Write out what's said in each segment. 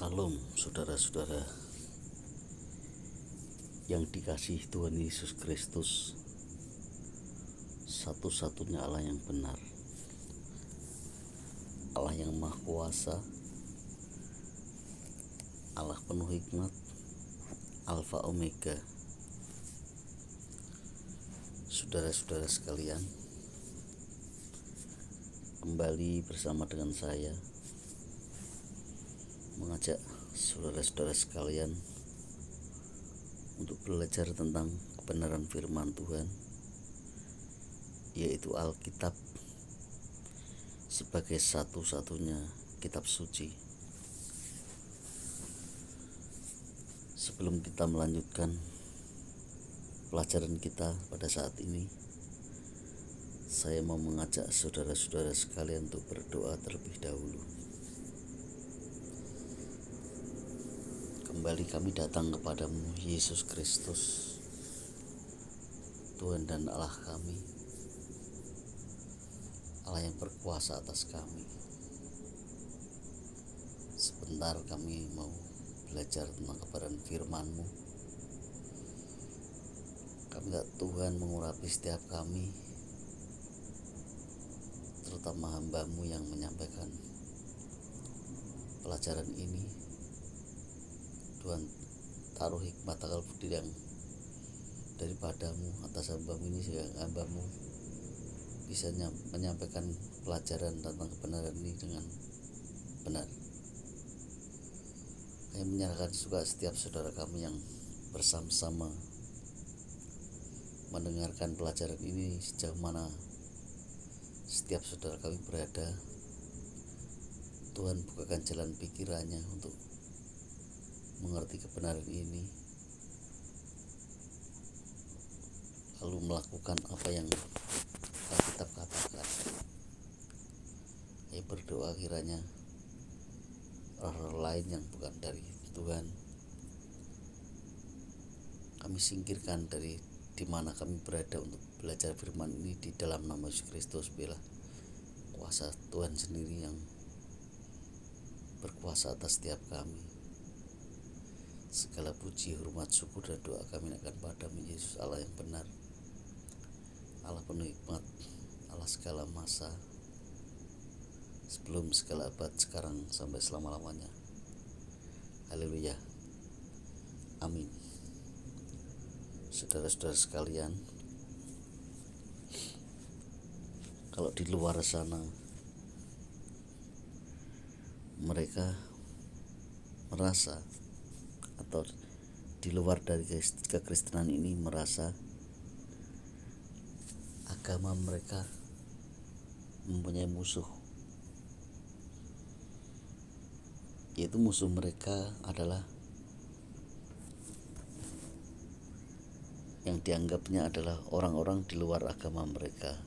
Salam saudara-saudara yang dikasihi Tuhan Yesus Kristus, satu-satunya Allah yang benar, Allah yang Maha Kuasa, Allah penuh hikmat, Alfa Omega. Saudara-saudara sekalian, kembali bersama dengan saya mengajak saudara-saudara sekalian untuk belajar tentang kebenaran firman Tuhan, yaitu Alkitab sebagai satu-satunya kitab suci. Sebelum kita melanjutkan pelajaran kita pada saat ini, saya mau mengajak saudara-saudara sekalian untuk berdoa terlebih dahulu. Kembali kami datang kepadamu, Yesus Kristus, Tuhan dan Allah kami, Allah yang berkuasa atas kami. Sebentar kami mau belajar tentang kebenaran firman-Mu. Kami minta Tuhan mengurapi setiap kami, terutama hamba-Mu yang menyampaikan pelajaran ini. Tuhan, taruh hikmat akal budi yang daripada-Mu atas hamba-Mu ini, sehingga hamba-Mu bisa menyampaikan pelajaran tentang kebenaran ini dengan benar. Kami menyerahkan juga setiap saudara kami yang bersama-sama mendengarkan pelajaran ini, sejauh mana setiap saudara kami berada. Tuhan, bukakan jalan pikirannya untuk mengerti kebenaran ini, lalu melakukan apa yang Alkitab katakan. Saya berdoa kiranya roh-roh lain yang bukan dari Tuhan kami singkirkan dari di mana kami berada untuk belajar firman ini, di dalam nama Yesus Kristus. Biarlah kuasa Tuhan sendiri yang berkuasa atas setiap kami. Segala puji, hormat, syukur, dan doa kami akan padamu, Yesus, Allah yang benar, Allah penuh hikmat, Allah segala masa, sebelum segala abad, sekarang sampai selama-lamanya. Haleluya, amin. Saudara-saudara sekalian, kalau di luar sana mereka merasa, atau di luar dari kekristenan ini merasa agama mereka mempunyai musuh, yaitu musuh mereka adalah yang dianggapnya adalah orang-orang di luar agama mereka.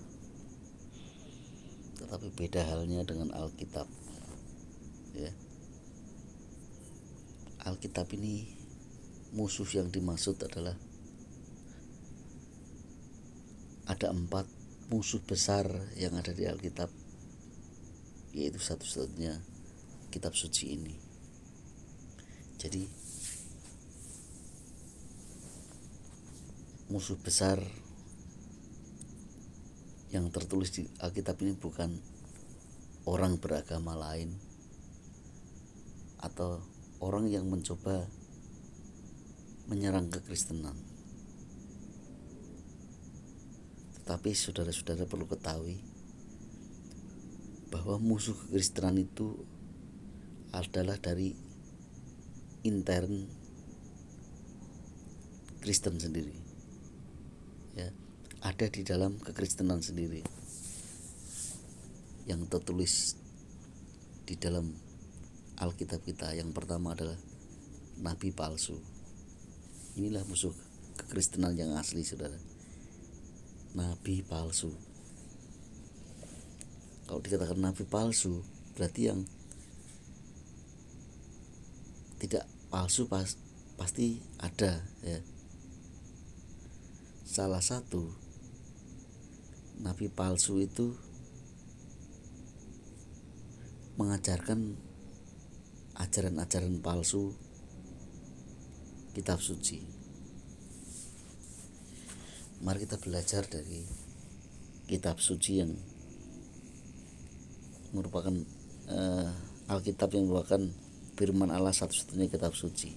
Tetapi beda halnya dengan Alkitab, ya. Alkitab ini, musuh yang dimaksud adalah ada 4 musuh besar yang ada di Alkitab, yaitu satu-satunya kitab suci ini. Jadi musuh besar yang tertulis di Alkitab ini bukan orang beragama lain atau orang yang mencoba menyerang kekristenan. Tetapi saudara-saudara perlu ketahui bahwa musuh kekristenan itu adalah dari intern Kristen sendiri, ya, ada di dalam kekristenan sendiri, yang tertulis di dalam Alkitab kita. Yang pertama adalah nabi palsu. Inilah musuh kekristenan yang asli, saudara. Nabi palsu. Kalau dikatakan nabi palsu, berarti yang tidak palsu pasti ada, ya. Salah satu nabi palsu itu mengajarkan ajaran-ajaran palsu kitab suci. Mari kita belajar dari kitab suci yang merupakan Alkitab yang merupakan firman Allah, satu-satunya kitab suci.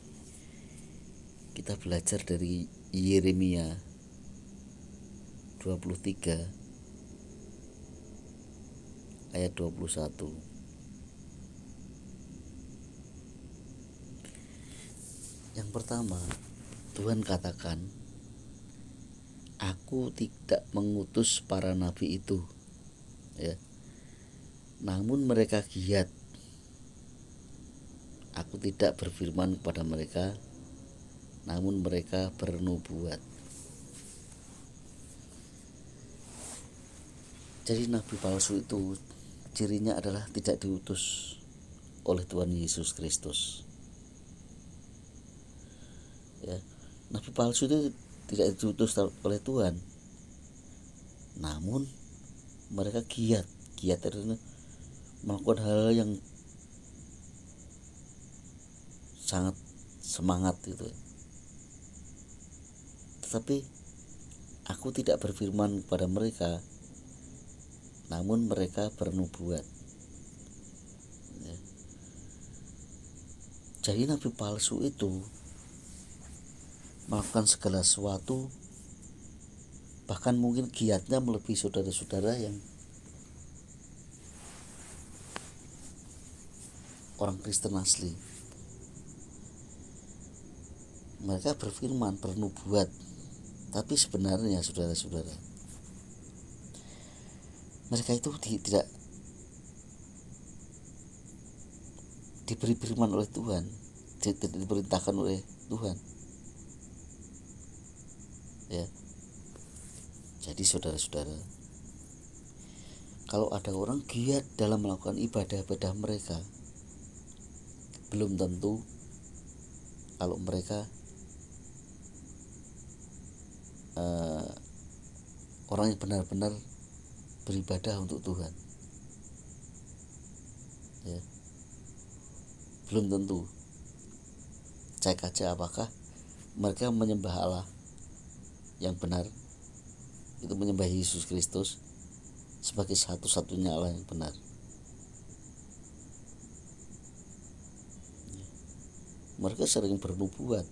Kita belajar dari Yeremia 23 ayat 21. Yang pertama, Tuhan katakan, "Aku tidak mengutus para nabi itu, ya, namun mereka giat. Aku tidak berfirman kepada mereka, namun mereka bernubuat." Jadi nabi palsu itu cirinya adalah tidak diutus oleh Tuhan Yesus Kristus. Ya, nabi palsu itu tidak diutus oleh Tuhan, namun mereka giat itu melakukan hal yang sangat semangat gitu. Tetapi aku tidak berfirman kepada mereka, namun mereka bernubuat. Ya. Jadi nabi palsu itu melakukan segala sesuatu, bahkan mungkin giatnya melebihi saudara-saudara yang orang Kristen asli. Mereka berfirman, bernubuat, tapi sebenarnya saudara-saudara, mereka itu tidak diberi firman oleh Tuhan, tidak diperintahkan oleh Tuhan. Ya. Jadi saudara-saudara, kalau ada orang giat dalam melakukan ibadah-ibadah mereka, belum tentu kalau mereka orang yang benar-benar beribadah untuk Tuhan. Ya. Belum tentu. Cek aja apakah mereka menyembah Allah yang benar, itu menyembah Yesus Kristus sebagai satu-satunya Allah yang benar. Mereka sering bernubuat,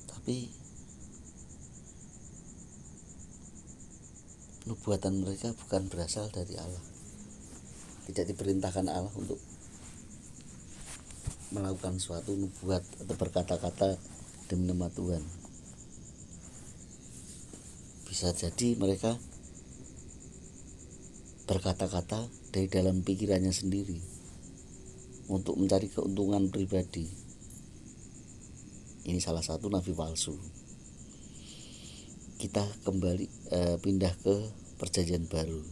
tapi nubuatan mereka bukan berasal dari Allah. Tidak diperintahkan Allah untuk melakukan suatu nubuat atau berkata-kata demi nama Tuhan. Bisa jadi mereka berkata-kata dari dalam pikirannya sendiri untuk mencari keuntungan pribadi. Ini salah satu nabi palsu. Kita kembali pindah ke Perjanjian Baru.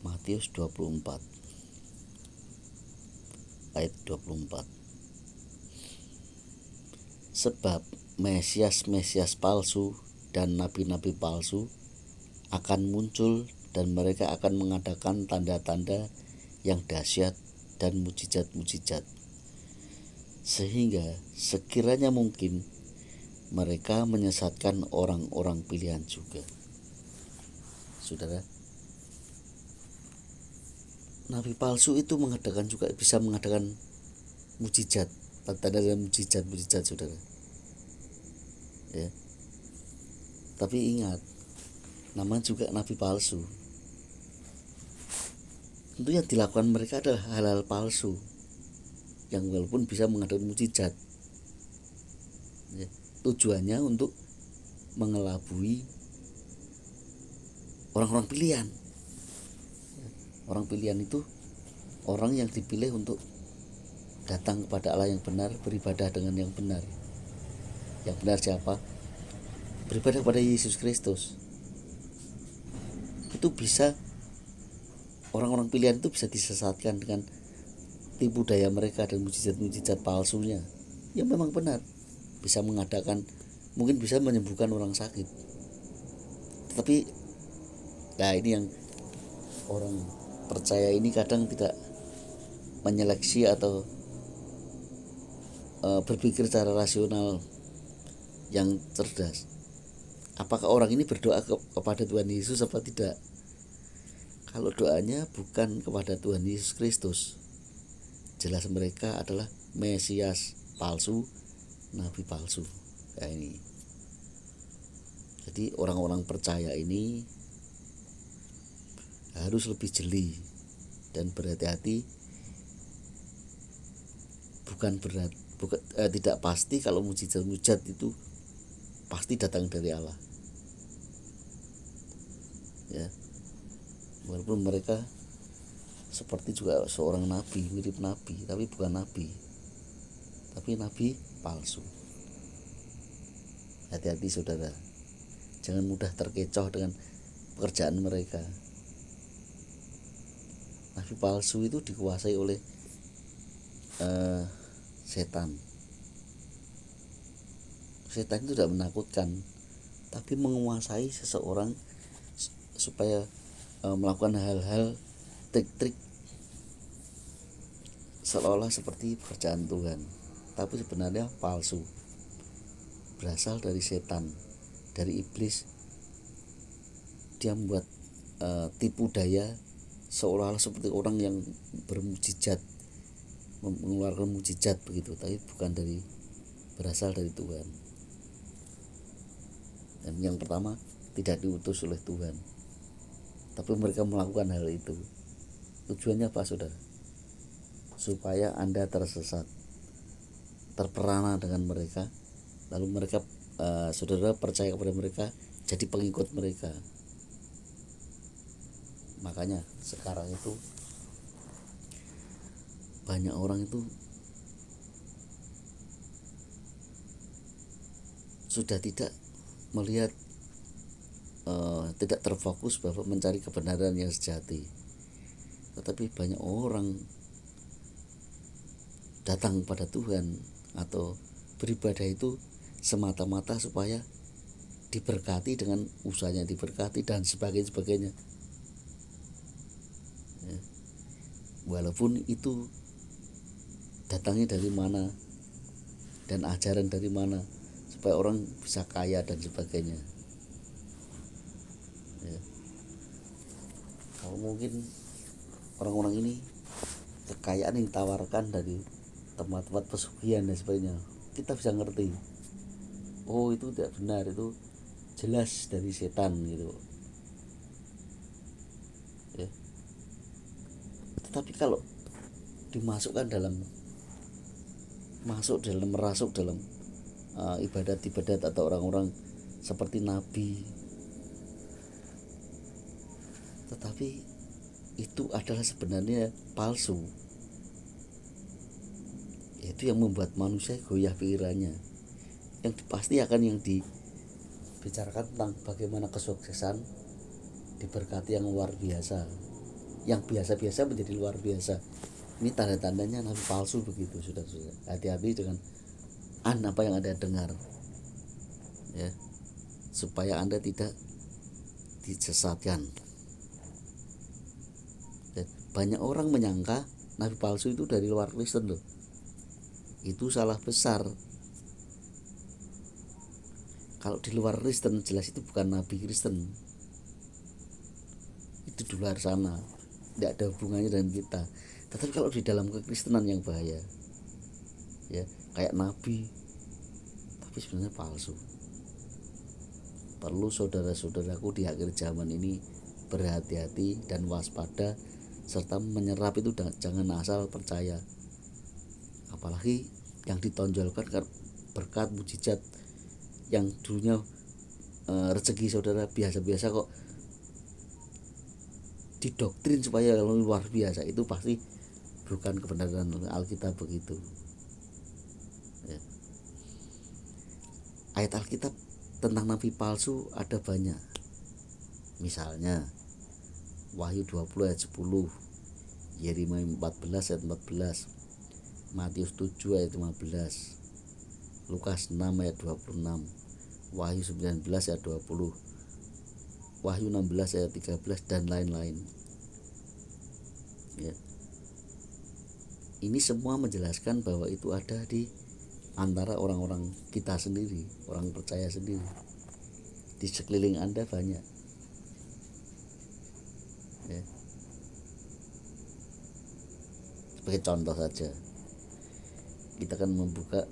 Matius 24 ayat 24. Sebab Mesias palsu dan nabi-nabi palsu akan muncul, dan mereka akan mengadakan tanda-tanda yang dahsyat dan mujizat-mujizat, sehingga sekiranya mungkin mereka menyesatkan orang-orang pilihan juga. Saudara, nabi palsu itu bisa mengadakan mujizat, tanda dan mujizat, saudara. Ya. Tapi ingat, namanya juga nabi palsu. Tentu yang dilakukan mereka adalah hal-hal palsu, yang walaupun bisa mengadakan mujizat, ya, tujuannya untuk mengelabui orang-orang pilihan. Orang pilihan itu orang yang dipilih untuk datang kepada Allah yang benar, beribadah dengan yang benar. Yang benar siapa? Beribadah kepada Yesus Kristus. Itu bisa, orang-orang pilihan itu bisa disesatkan dengan tipu daya mereka dan mujizat-mujizat palsunya. Yang memang benar, bisa mengadakan, mungkin bisa menyembuhkan orang sakit. Tetapi, nah ini yang orang percaya ini kadang tidak menyeleksi atau berpikir secara rasional yang cerdas. Apakah orang ini berdoa kepada Tuhan Yesus apa tidak? Kalau doanya bukan kepada Tuhan Yesus Kristus, jelas mereka adalah Mesias palsu, nabi palsu. Ya ini. Jadi orang-orang percaya ini harus lebih jeli dan berhati-hati. Tidak pasti kalau mujizat-mujizat itu pasti datang dari Allah. Ya. Walaupun mereka seperti juga seorang nabi, mirip nabi, tapi bukan nabi. Tapi nabi palsu. Hati-hati saudara. Jangan mudah terkecoh dengan pekerjaan mereka. Nabi palsu itu dikuasai oleh setan. Setan itu tidak menakutkan, tapi menguasai seseorang supaya melakukan hal-hal trik-trik seolah-olah seperti pekerjaan Tuhan, tapi sebenarnya palsu, berasal dari setan, dari iblis. Dia membuat tipu daya seolah-olah seperti orang yang bermujizat, mengeluarkan mujizat begitu, tapi bukan berasal dari Tuhan. Dan yang pertama, tidak diutus oleh Tuhan, tapi mereka melakukan hal itu. Tujuannya apa saudara? Supaya Anda tersesat, terperana dengan mereka, lalu mereka saudara percaya kepada mereka, jadi pengikut mereka. Makanya sekarang itu banyak orang itu sudah tidak melihat, tidak terfokus bahwa mencari kebenaran yang sejati. Tetapi banyak orang datang pada Tuhan atau beribadah itu semata-mata supaya diberkati, dengan usahanya diberkati dan sebagainya. Ya. Walaupun itu datangnya dari mana dan ajaran dari mana, supaya orang bisa kaya dan sebagainya. Ya. Kalau mungkin orang-orang ini kekayaan yang ditawarkan dari tempat-tempat pesugihan dan sebagainya, kita bisa ngerti, oh itu tidak benar, itu jelas dari setan gitu. Ya. Tetapi kalau dimasukkan merasuk dalam ibadat-ibadat atau orang-orang seperti nabi, tetapi itu adalah sebenarnya palsu. Itu yang membuat manusia goyah pikirannya. Yang pasti akan yang dibicarakan tentang bagaimana kesuksesan, diberkati yang luar biasa, yang biasa-biasa menjadi luar biasa. Ini tanda-tandanya nabi palsu begitu, saudara-saudara. Hati-hati dengan apa yang Anda dengar, ya, supaya Anda tidak disesatkan. Dan banyak orang menyangka nabi palsu itu dari luar Kristen loh. Itu salah besar. Kalau di luar Kristen jelas itu bukan nabi Kristen, itu di luar sana, tidak ada hubungannya dengan kita. Tetapi kalau di dalam kekristenan yang bahaya, ya, kayak nabi tapi sebenarnya palsu. Perlu saudara-saudaraku di akhir zaman ini berhati-hati dan waspada, serta menyerap itu jangan asal percaya. Apalagi yang ditonjolkan berkat mujizat yang dulunya rezeki saudara biasa-biasa kok didoktrin supaya luar biasa, itu pasti bukan kebenaran Alkitab begitu. Ya. Ayat Alkitab tentang nabi palsu ada banyak. Misalnya Wahyu 20 ayat 10, Yeremia 14 ayat 14, Matius 7 ayat 15, Lukas 6 ayat 26, Wahyu 19 ayat 20, Wahyu 16 ayat 13 dan lain-lain. Ya. Ini semua menjelaskan bahwa itu ada di antara orang-orang kita sendiri, orang percaya sendiri. Di sekeliling Anda banyak. Ya. Sebagai contoh saja, kita akan membuka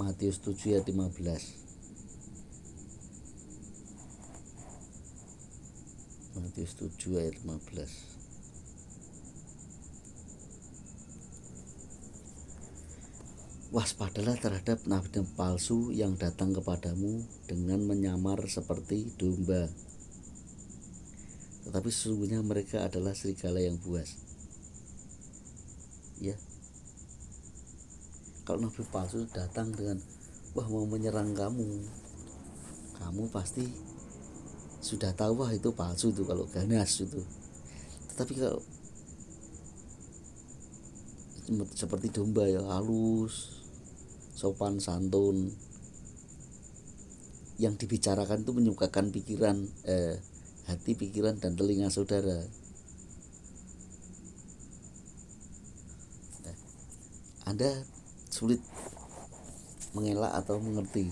Matius 7 ayat 15. Matius 7 ayat 15. Waspadalah terhadap nabi palsu yang datang kepadamu dengan menyamar seperti domba, tetapi sesungguhnya mereka adalah serigala yang buas. Ya, kalau nabi palsu datang dengan mau menyerang kamu, kamu pasti sudah tahu itu palsu itu kalau ganas itu. Tetapi kalau seperti domba ya halus, sopan santun, yang dibicarakan itu menyukakan pikiran, hati, pikiran, dan telinga saudara. Anda sulit mengelak atau mengerti.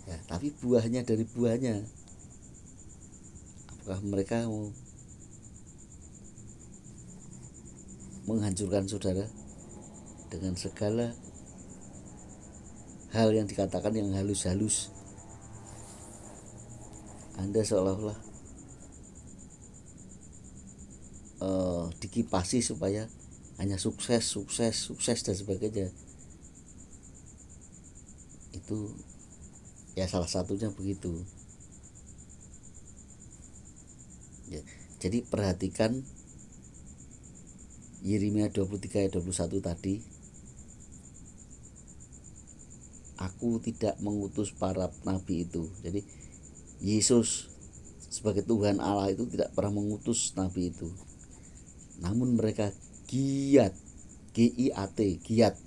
Ya, tapi buahnya dari buahnya. Apakah mereka mau menghancurkan saudara dengan segala hal yang dikatakan yang halus-halus? Anda seolah-olah dikipasi supaya hanya sukses dan sebagainya. Itu ya salah satunya begitu. Ya, jadi perhatikan Yeremia 23 ayat 21 tadi. Aku tidak mengutus para nabi itu. Jadi Yesus sebagai Tuhan Allah itu tidak pernah mengutus nabi itu. Namun mereka giat, G-I-A-T, giat,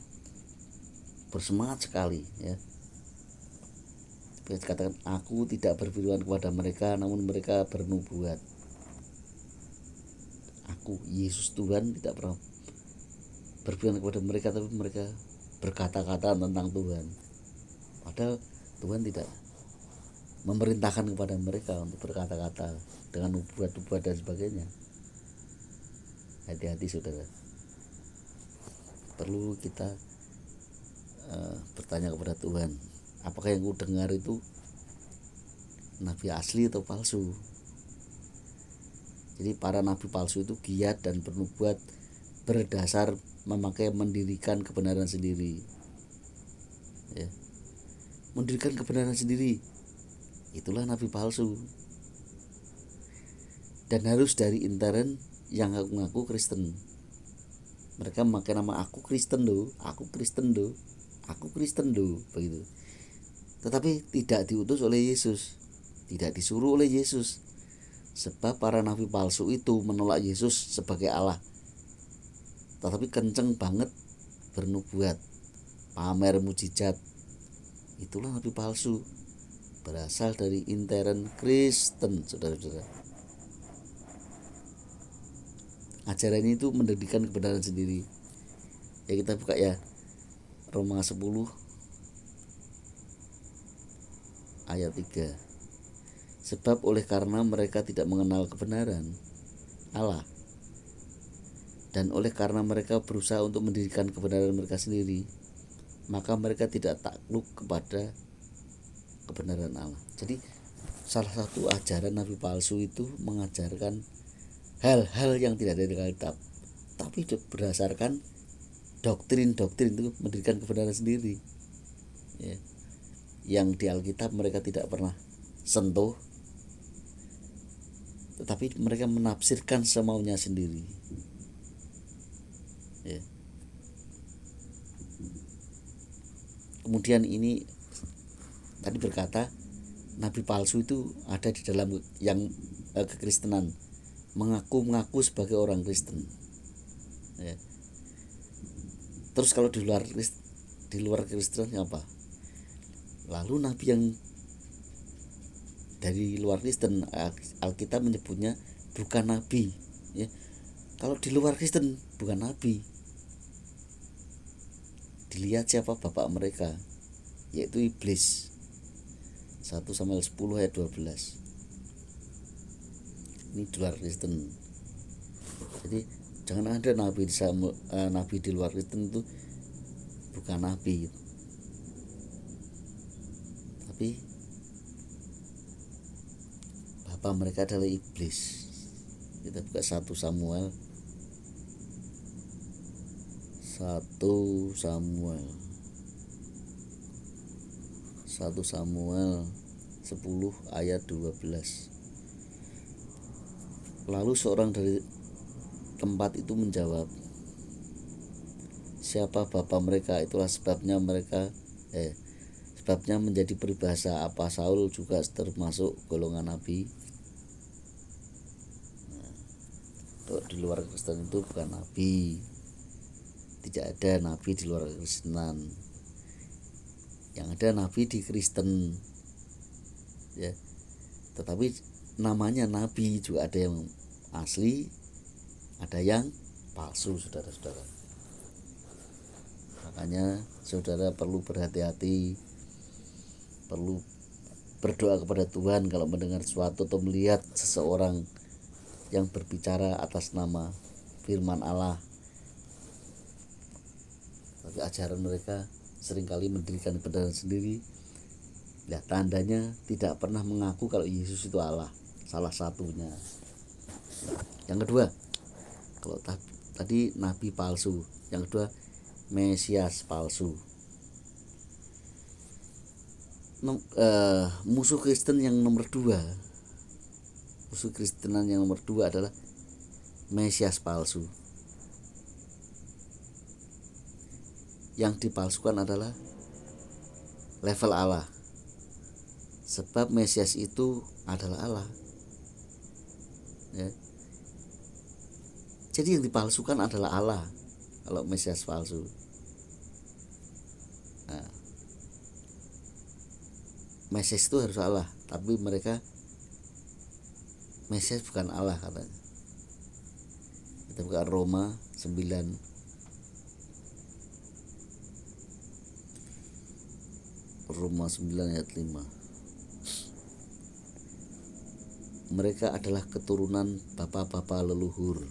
bersemangat sekali, ya. Seperti katakan, aku tidak berfirman kepada mereka, namun mereka bernubuat. Aku, Yesus Tuhan, tidak pernah berfirman kepada mereka, tapi mereka berkata-kata tentang Tuhan. Padahal Tuhan tidak memerintahkan kepada mereka untuk berkata-kata dengan nubuat-nubuat dan sebagainya. Hati-hati saudara. Perlu kita bertanya kepada Tuhan, apakah yang ku dengar itu nabi asli atau palsu? Jadi para nabi palsu itu giat dan bernubuat berdasar mendirikan kebenaran sendiri, ya. Mendirikan kebenaran sendiri, itulah nabi palsu. Dan harus dari intern yang ngaku Kristen. Mereka memakai nama aku Kristen loh, begitu. Tetapi tidak diutus oleh Yesus, tidak disuruh oleh Yesus. Sebab para nabi palsu itu menolak Yesus sebagai Allah, tetapi kenceng banget bernubuat, pamer mujizat. Itulah nabi palsu, berasal dari intern Kristen, saudara-saudara. Ajaran ini itu mendirikan kebenaran sendiri. Ya, kita buka ya Roma 10 ayat 3. Sebab oleh karena mereka tidak mengenal kebenaran Allah, dan oleh karena mereka berusaha untuk mendirikan kebenaran mereka sendiri, maka mereka tidak takluk kepada kebenaran Allah. Jadi salah satu ajaran nabi palsu itu mengajarkan hal-hal yang tidak ada di Alkitab, tapi berdasarkan doktrin-doktrin itu mendirikan kebenaran sendiri, ya. Yang di Alkitab mereka tidak pernah sentuh, tetapi mereka menafsirkan semaunya sendiri, ya. Kemudian ini tadi berkata nabi palsu itu ada di dalam yang kekristenan, mengaku sebagai orang Kristen, ya. Terus kalau di luar Kristen apa? Lalu nabi yang dari luar Kristen, Alkitab menyebutnya bukan nabi, ya. Kalau di luar Kristen bukan nabi. Dilihat siapa bapak mereka, yaitu iblis. 1 Samuel 10 ayat 12. Ini di luar Kristen. Jadi jangan ada nabi di luar Kristen itu bukan nabi, tapi bapak mereka adalah iblis. Kita buka 1 Samuel 10 ayat 12. Lalu seorang dari tempat itu menjawab, siapa bapa mereka, itulah sebabnya menjadi peribahasa, apa Saul juga termasuk golongan nabi. Kalau di luar Kristen itu bukan nabi. Tidak ada nabi di luar Kristenan. Yang ada nabi di Kristen, ya. Tetapi namanya nabi juga ada yang asli, ada yang palsu, saudara-saudara. Makanya saudara perlu berhati-hati, perlu berdoa kepada Tuhan kalau mendengar sesuatu atau melihat seseorang yang berbicara atas nama firman Allah, tapi ajaran mereka seringkali mendirikan kebenaran sendiri. Lihat tandanya tidak pernah mengaku kalau Yesus itu Allah, salah satunya. Yang kedua, kalau tadi nabi palsu, yang kedua Mesias palsu. Musuh Kristen yang nomor 2, musuh Kristenan yang nomor 2 adalah Mesias palsu. Yang dipalsukan adalah level Allah, sebab Mesias itu adalah Allah, ya. Jadi yang dipalsukan adalah Allah kalau Mesias palsu. Nah, Mesias itu harus Allah, tapi mereka Mesias bukan Allah katanya. Kita buka Roma 9 ayat 5. Mereka adalah keturunan bapa-bapa leluhur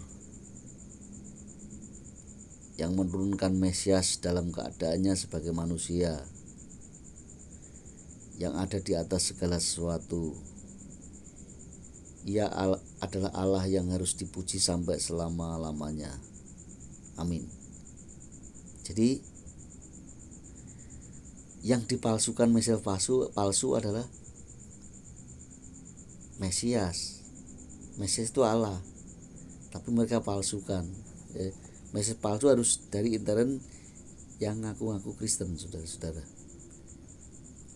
yang menurunkan Mesias dalam keadaannya sebagai manusia yang ada di atas segala sesuatu. Ia adalah Allah yang harus dipuji sampai selama-lamanya. Amin. Jadi yang dipalsukan Mesias palsu adalah Mesias. Mesias itu Allah, tapi mereka palsukan. Mesias palsu harus dari intern yang ngaku-ngaku Kristen, saudara-saudara,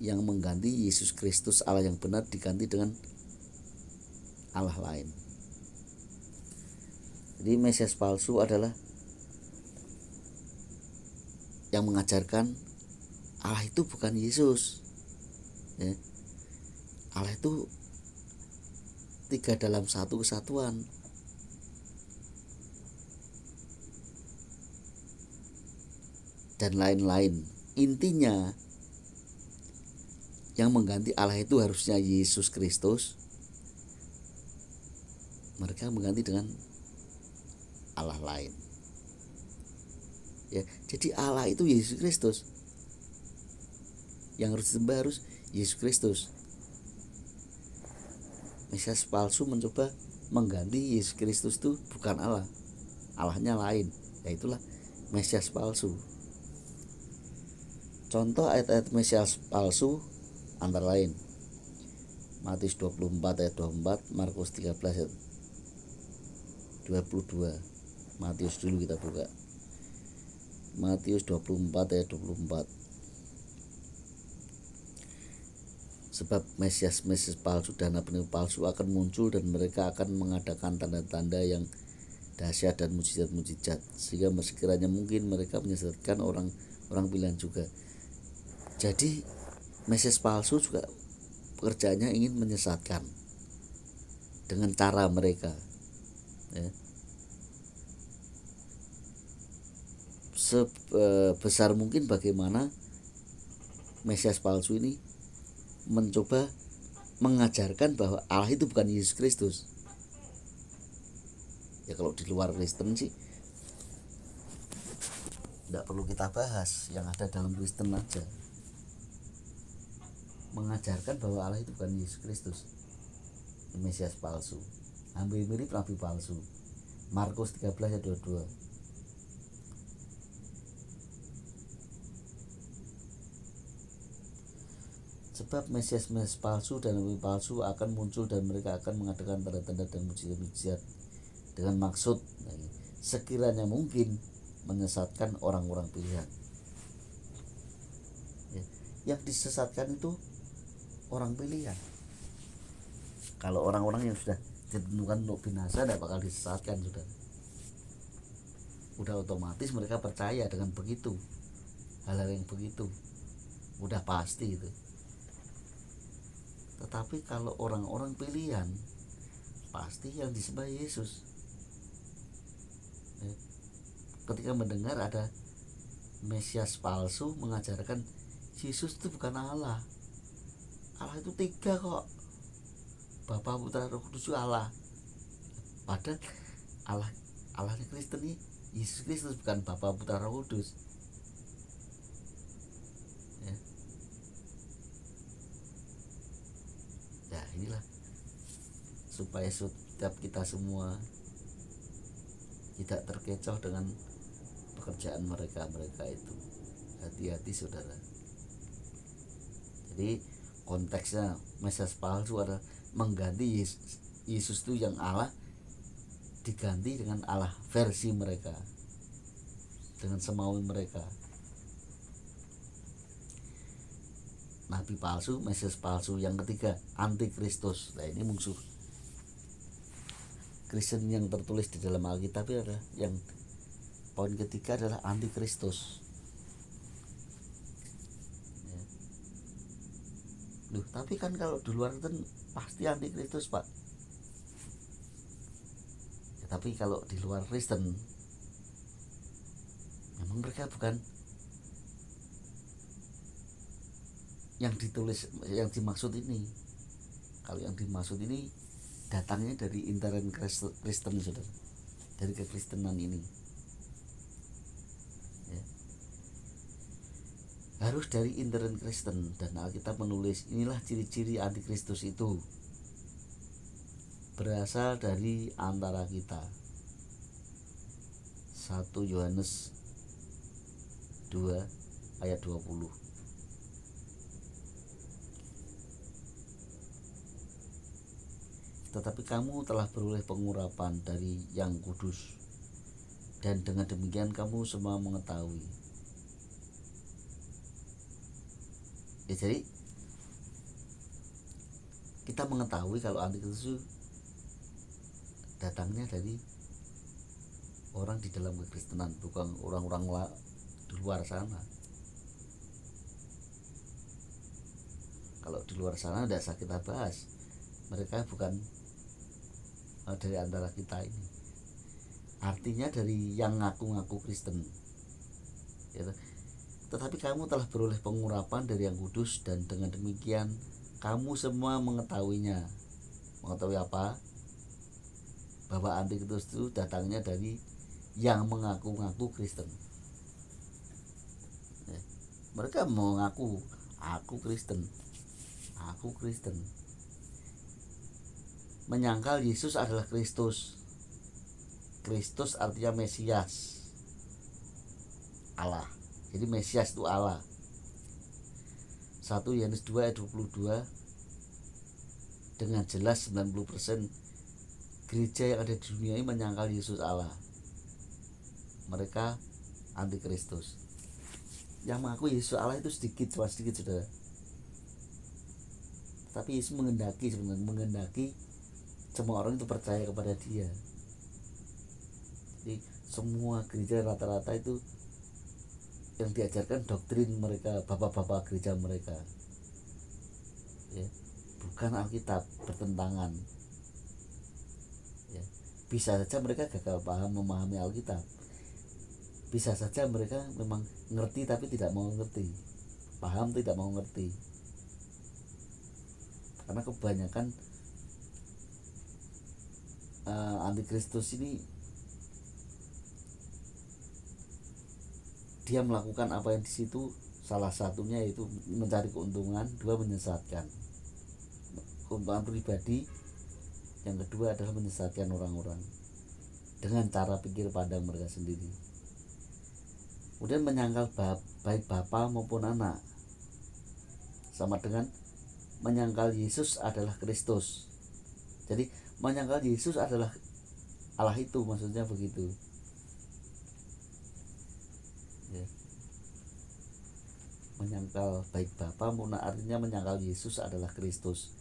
yang mengganti Yesus Kristus Allah yang benar diganti dengan Allah lain. Jadi Mesias palsu adalah yang mengajarkan Allah itu bukan Yesus, ya. Allah itu 3 dalam 1 kesatuan. Dan lain-lain. Intinya yang mengganti Allah itu harusnya Yesus Kristus. Mereka mengganti dengan Allah lain, ya. Jadi Allah itu Yesus Kristus. Yang harus disembah harus Yesus Kristus. Mesias palsu mencoba mengganti Yesus Kristus itu bukan Allah, Allahnya lain. Ya itulah Mesias palsu. Contoh ayat-ayat Mesias palsu antara lain Matius 24 ayat 24, Markus 13 ayat 22. Matius dulu kita buka. Matius 24 ayat 24. Sebab Mesias palsu dan nabi palsu akan muncul dan mereka akan mengadakan tanda-tanda yang dahsyat dan mujizat-mujizat, sehingga sekiranya mungkin mereka menyesatkan orang pilihan juga. Jadi Mesias palsu juga pekerjaannya ingin menyesatkan dengan cara mereka, ya. Sebesar mungkin bagaimana Mesias palsu ini mencoba mengajarkan bahwa Allah itu bukan Yesus Kristus. Ya kalau di luar Kristen sih tidak perlu kita bahas, yang ada dalam Kristen aja. Mengajarkan bahwa Allah itu bukan Yesus Kristus, Mesias palsu, hampir mirip nabi palsu. Markus 13 ayat 22. Sebab Mesias palsu dan nabi palsu akan muncul dan mereka akan mengadakan tanda-tanda dan mujizat dengan maksud sekiranya mungkin menyesatkan orang-orang pilihan. Ya, yang disesatkan itu orang pilihan. Kalau orang-orang yang sudah ditentukan untuk binasa tidak bakal disesatkan, udah otomatis mereka percaya dengan begitu, hal-hal yang begitu udah pasti itu. Tetapi kalau orang-orang pilihan, pasti yang disembah Yesus. Ketika mendengar ada Mesias palsu mengajarkan Yesus itu bukan Allah, Allah itu 3 kok, Bapa, Putra, Roh Kudus itu Allah. Padahal Allahnya Kristen ini Yesus Kristus, bukan Bapa, Putra, Roh Kudus. Ya inilah supaya setiap kita semua tidak terkecoh dengan pekerjaan mereka itu. Hati-hati saudara. Jadi konteksnya Mesias palsu adalah mengganti Yesus itu yang Allah diganti dengan Allah versi mereka, dengan semau mereka. Nabi palsu, Mesias palsu. Yang ketiga, antikristus. Nah ini musuh Kristen yang tertulis di dalam Alkitab adalah yang poin ketiga adalah antikristus. Ya. Loh, tapi kan kalau di luar itu pasti antikristus, Pak. Ya, tapi kalau di luar Kristen memang mereka bukan yang ditulis, yang dimaksud ini. Kalau yang dimaksud ini datangnya dari intern Kristen, saudara, dari kekristenan ini, ya. Harus dari intern Kristen, dan Alkitab menulis inilah ciri-ciri antikristus itu berasal dari antara kita. 1 Yohanes 2 ayat 20. Tetapi kamu telah beroleh pengurapan dari yang kudus, dan dengan demikian kamu semua mengetahui. Ya, jadi kita mengetahui kalau antikristus datangnya dari orang di dalam kekristenan, bukan orang-orang di luar sana. Kalau di luar sana tidak usah kita bahas, mereka bukan dari antara kita ini. Artinya dari yang ngaku-ngaku Kristen, ya. Tetapi kamu telah beroleh pengurapan dari yang kudus, dan dengan demikian kamu semua mengetahuinya. Mengetahui apa? Bahwa antikristus itu datangnya dari yang mengaku-ngaku Kristen, ya. Mereka mengaku aku Kristen, menyangkal Yesus adalah Kristus. Kristus artinya Mesias, Allah. Jadi Mesias itu Allah. 1 Yohanes 2 ayat 22, dengan jelas 90% gereja yang ada di dunia ini menyangkal Yesus Allah. Mereka antikristus. Yang mengaku Yesus Allah itu sedikit, saudara. Tapi Yesus menghendaki semua orang itu percaya kepada Dia. Jadi semua gereja rata-rata itu yang diajarkan doktrin mereka, bapak-bapak gereja mereka, ya. bukan Alkitab, bertentangan. Ya. Bisa saja mereka gagal memahami Alkitab. Bisa saja mereka memang ngerti tapi tidak mau ngerti, paham tidak mau ngerti. Karena kebanyakan antikristus ini dia melakukan apa yang di situ, salah satunya yaitu mencari keuntungan, dua menyesatkan, keuntungan pribadi, yang kedua adalah menyesatkan orang-orang dengan cara pikir pandang mereka sendiri. Kemudian menyangkal baik bapa maupun anak, sama dengan menyangkal Yesus adalah Kristus. Jadi menyangkal Yesus adalah Allah itu, maksudnya begitu ya. Menyangkal baik bapa maupun artinya menyangkal Yesus adalah Kristus.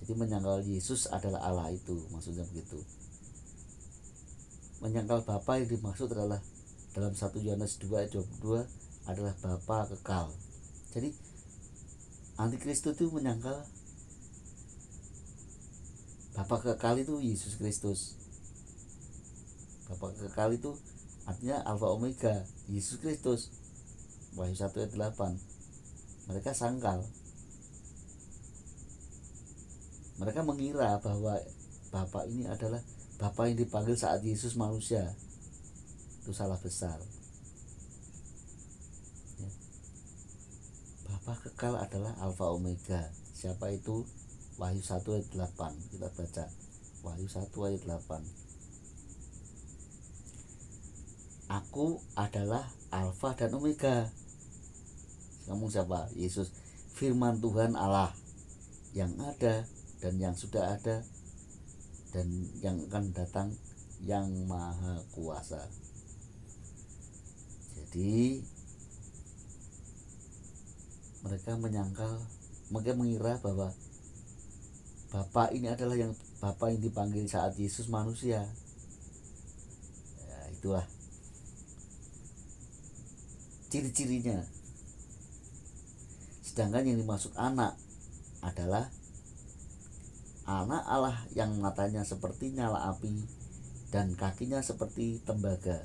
Jadi menyangkal Yesus adalah Allah itu, maksudnya begitu. Menyangkal bapa yang dimaksud adalah dalam 1 Yohanes 2 ayat 22 adalah bapa kekal. Jadi antikristus itu menyangkal bapa kekal itu Yesus Kristus. Bapa kekal itu artinya Alfa Omega, Yesus Kristus. Wahyu 1 ayat 8. Mereka sangkal. Mereka mengira bahwa Bapa ini adalah Bapa yang dipanggil saat Yesus manusia. Itu salah besar ya. Bapa kekal adalah Alfa Omega. Siapa itu? Wahyu 1 ayat 8. Kita baca Wahyu 1 ayat 8. Aku adalah Alfa dan Omega. Ngomong siapa? Yesus. Firman Tuhan Allah yang ada dan yang sudah ada dan yang akan datang, yang maha kuasa. Jadi mereka mengira bahwa Bapa ini adalah yang Bapa yang dipanggil saat Yesus manusia. Ya, itulah ciri-cirinya. Sedangkan yang dimaksud anak adalah anak Allah yang matanya seperti nyala api dan kakinya seperti tembaga.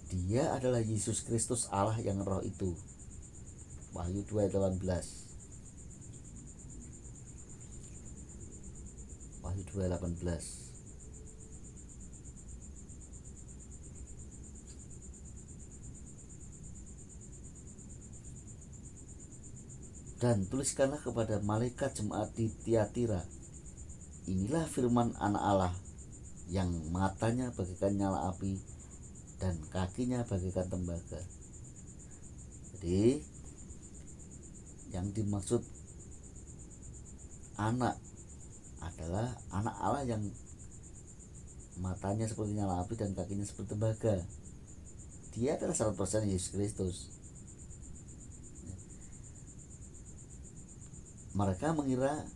Dia adalah Yesus Kristus Allah yang roh itu. Wahyu 2 ayat 18. Wahyu 2 ayat 18. Dan tuliskanlah kepada malaikat jemaat di Tiatira, inilah firman anak Allah yang matanya bagaikan nyala api dan kakinya bagaikan tembaga. Jadi yang dimaksud anak adalah anak Allah yang matanya seperti nyala api dan kakinya seperti tembaga. Dia adalah 100% Yesus Kristus. Mereka mengira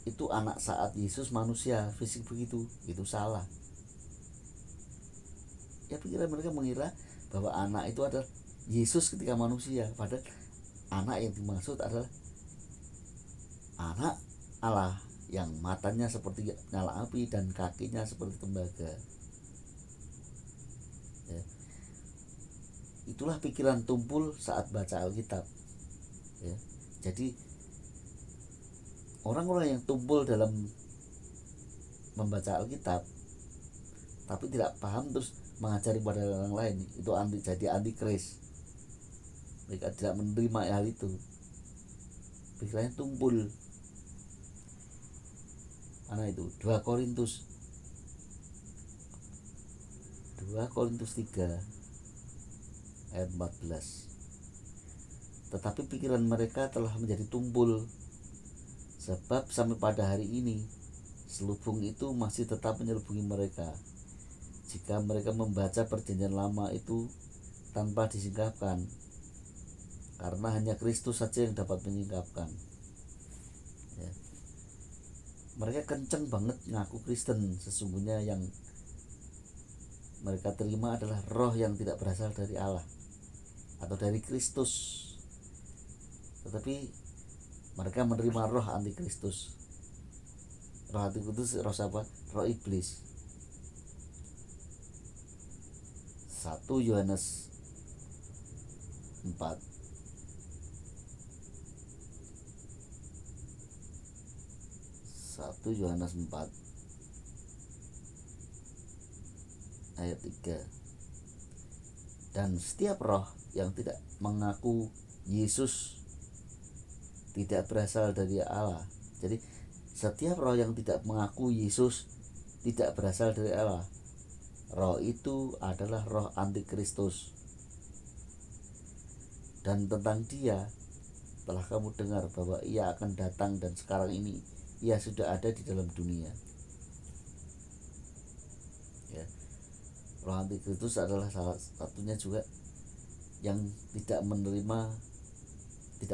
itu anak saat Yesus manusia fisik begitu. Itu salah. Ya, pikiran mereka mengira bahwa anak itu adalah Yesus ketika manusia, padahal anak yang dimaksud adalah anak Allah yang matanya seperti nyala api dan kakinya seperti tembaga ya. Itulah pikiran tumpul saat baca Alkitab ya. Jadi orang-orang yang tumpul dalam membaca Alkitab tapi tidak paham terus mengajari pada orang lain, itu jadi antikris. Mereka tidak menerima hal itu, pikirannya tumpul. Mana itu? 2 Korintus 3 ayat 14. Tetapi pikiran mereka telah menjadi tumpul, sebab sampai pada hari ini selubung itu masih tetap menyelubungi mereka jika mereka membaca perjanjian lama itu tanpa disingkapkan, karena hanya Kristus saja yang dapat menyingkapkan ya. Mereka kenceng banget ngaku Kristen, sesungguhnya yang mereka terima adalah roh yang tidak berasal dari Allah atau dari Kristus. Tetapi Mereka menerima roh antikristus. Roh antikristus roh apa? Roh iblis. 1 Yohanes 4 1 Yohanes 4 ayat 3. Dan setiap roh yang tidak mengaku Yesus tidak berasal dari Allah. Jadi setiap roh yang tidak mengaku Yesus tidak berasal dari Allah. Roh itu adalah roh antikristus. Dan tentang dia telah kamu dengar bahwa ia akan datang, dan sekarang ini ia sudah ada di dalam dunia. Ya. Roh antikristus adalah salah satunya juga yang tidak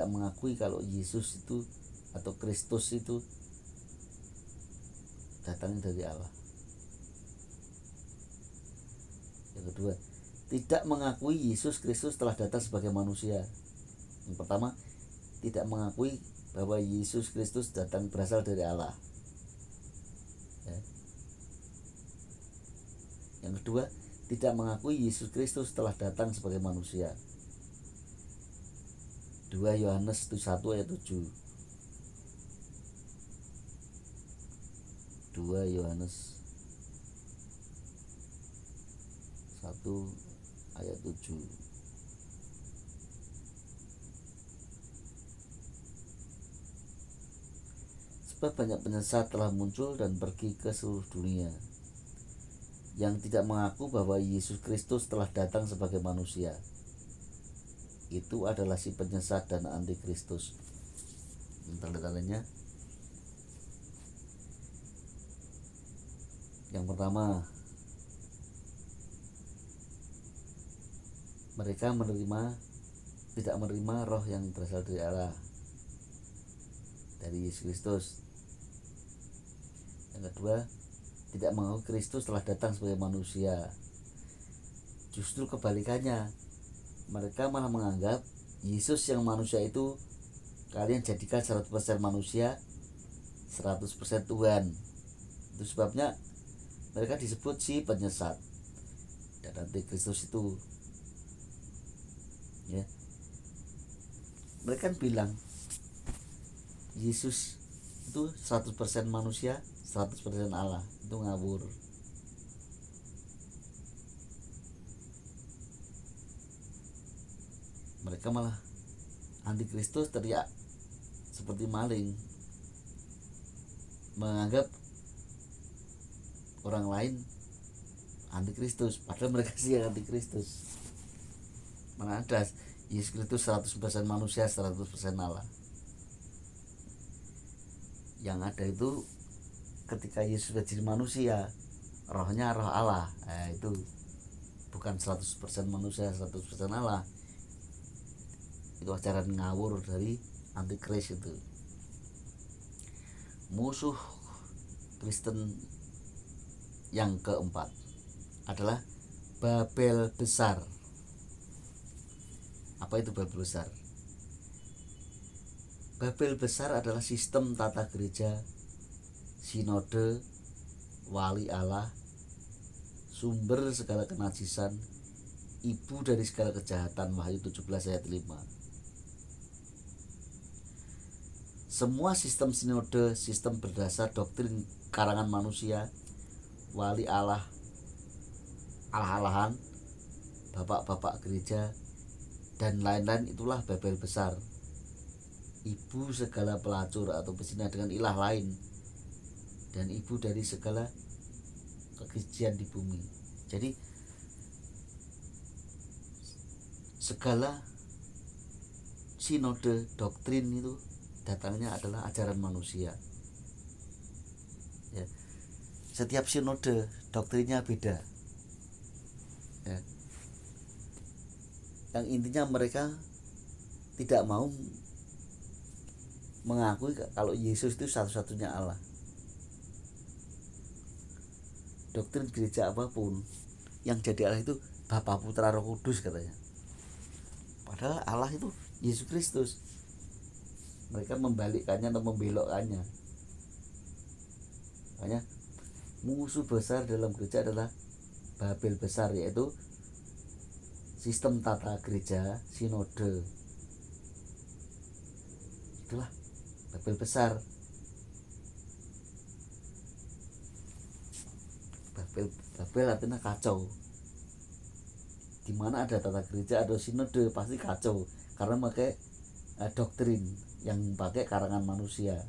mengakui kalau Yesus itu atau Kristus itu datang dari Allah. Yang kedua, tidak mengakui Yesus Kristus telah datang sebagai manusia. Yang pertama, tidak mengakui bahwa Yesus Kristus datang berasal dari Allah. Ya. Yang kedua, tidak mengakui Yesus Kristus telah datang sebagai manusia. 2 Yohanes 1 ayat 7. 2 Yohanes 1 ayat 7. Sebab banyak penyesat telah muncul dan pergi ke seluruh dunia, yang tidak mengaku bahwa Yesus Kristus telah datang sebagai manusia. Itu adalah si penyesat dan antikristus. Tanda-tandanya, yang pertama, mereka tidak menerima roh yang berasal dari Allah, dari Yesus Kristus. Yang kedua, tidak mengaku Kristus telah datang sebagai manusia. Justru kebalikannya, mereka malah menganggap Yesus yang manusia itu kalian jadikan 100% manusia, 100% Tuhan. Itu sebabnya mereka disebut si penyesat dan antikristus itu. Ya. Mereka bilang Yesus itu 100% manusia, 100% Allah. Itu ngawur. Mereka malah antikristus teriak seperti maling, menganggap orang lain antikristus, padahal mereka sih yang antikristus. Mana ada Yesus Kristus 100% manusia, 100% Allah. Yang ada itu ketika Yesus sudah jadi manusia, rohnya roh Allah. Itu bukan 100% manusia, 100% Allah. Itu ajaran ngawur dari antikris itu. Musuh Kristen yang keempat adalah Babel besar. Apa itu Babel besar? Babel besar adalah sistem tata gereja, sinode, wali Allah, sumber segala kenajisan, ibu dari segala kejahatan. Wahyu 17 ayat 5. Semua sistem sinode, sistem berdasar doktrin karangan manusia, wali Allah, Allah-allahan, bapak-bapak gereja, dan lain-lain itulah Babel besar. Ibu segala pelacur atau perzina dengan ilah lain, dan ibu dari segala kekejian di bumi. Jadi segala sinode doktrin itu datangnya adalah ajaran manusia. Ya. Setiap sinode doktrinnya beda. Ya. Yang intinya mereka tidak mau mengakui kalau Yesus itu satu-satunya Allah. Doktrin gereja apapun, yang jadi Allah itu Bapa, Putra, Roh Kudus katanya. Padahal Allah itu Yesus Kristus. mereka membalikkannya atau membelokkannya. Makanya musuh besar dalam gereja adalah Babel besar, yaitu sistem tata gereja sinode. Itulah Babel besar. Babel artinya kacau. Di mana ada tata gereja, ada sinode, pasti kacau karena pakai doktrin yang pakai karangan manusia.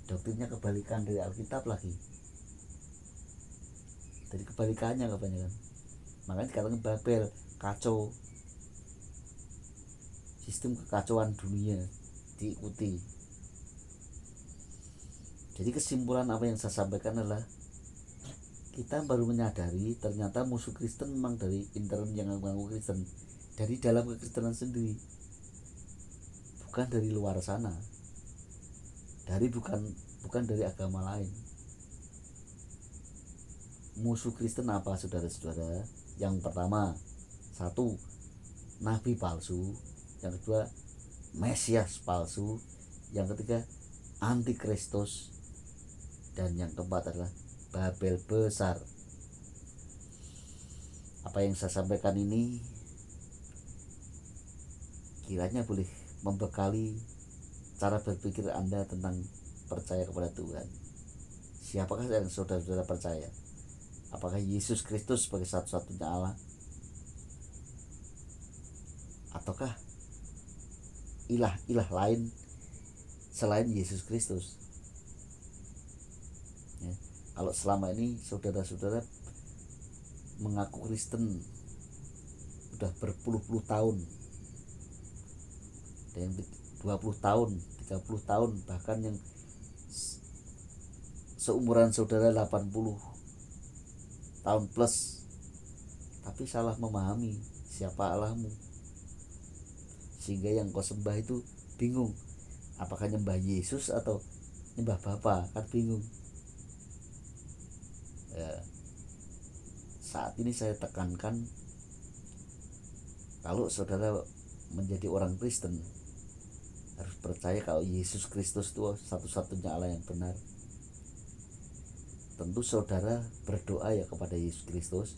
Doktrinnya kebalikan dari Alkitab lagi. Jadi kebalikannya kebanyakan. Makanya dikatakan Babel, kacau. Sistem kekacauan dunia diikuti. Jadi kesimpulan apa yang saya sampaikan adalah kita baru menyadari ternyata musuh Kristen memang dari intern yang mengaku Kristen, dari dalam kekristenan sendiri, bukan dari luar sana, bukan dari agama lain. Musuh Kristen apa, saudara-saudara? Yang pertama, satu, nabi palsu. Yang kedua, Mesias palsu. Yang ketiga, antikristus. Dan yang keempat adalah Babel besar. Apa yang saya sampaikan ini kiranya boleh membekali cara berpikir Anda tentang percaya kepada Tuhan. Siapakah yang saudara-saudara percaya? Apakah Yesus Kristus sebagai satu-satunya Allah? Ataukah ilah-ilah lain selain Yesus Kristus? Ya, kalau selama ini saudara-saudara mengaku Kristen sudah berpuluh-puluh tahun, dan 20 tahun, 30 tahun, bahkan yang seumuran saudara 80 tahun plus, tapi salah memahami siapa Allahmu, sehingga yang kau sembah itu bingung, apakah nyembah Yesus atau nyembah Bapa, kan bingung ya. Saat ini saya tekankan, kalau saudara menjadi orang Kristen harus percaya kalau Yesus Kristus itu satu-satunya Allah yang benar. Tentu saudara berdoa ya kepada Yesus Kristus,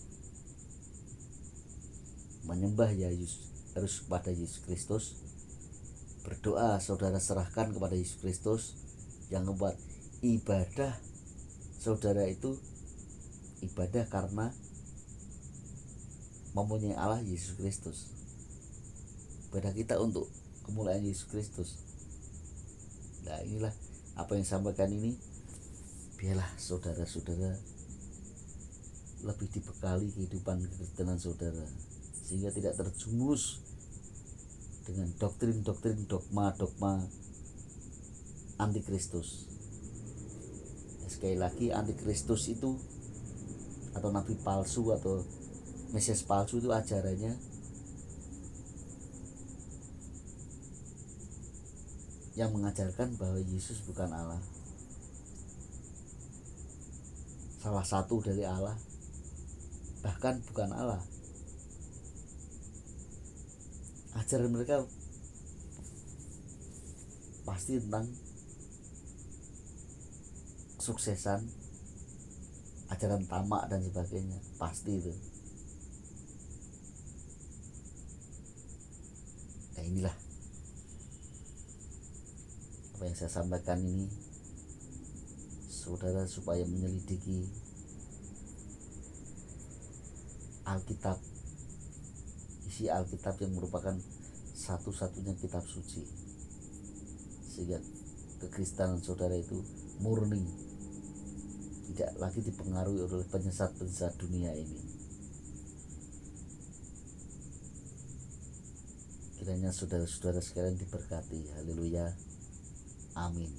menyembah ya harus kepada Yesus Kristus. Berdoa saudara serahkan kepada Yesus Kristus. Yang keempat, ibadah saudara itu ibadah karena mempunyai Allah Yesus Kristus. Ibadah kita untuk kemuliaan Yesus Kristus. Nah, inilah apa yang saya sampaikan ini. Biarlah saudara-saudara lebih dibekali kehidupan kekristenan saudara, sehingga tidak terjumus dengan doktrin-doktrin, dogma-dogma antikristus. Ya, sekali lagi, antikristus itu atau nabi palsu atau Mesias palsu itu ajarannya yang mengajarkan bahwa Yesus bukan Allah, salah satu dari Allah, bahkan bukan Allah. Ajaran mereka pasti tentang suksesan, ajaran tamak dan sebagainya, pasti itu. Nah, inilah apa yang saya sampaikan ini, saudara, supaya menyelidiki Alkitab, isi Alkitab yang merupakan satu-satunya kitab suci, sehingga kekristenan saudara itu murni, tidak lagi dipengaruhi oleh penyesat-penyesat dunia ini. Kiranya saudara-saudara sekalian diberkati. Haleluya, amin.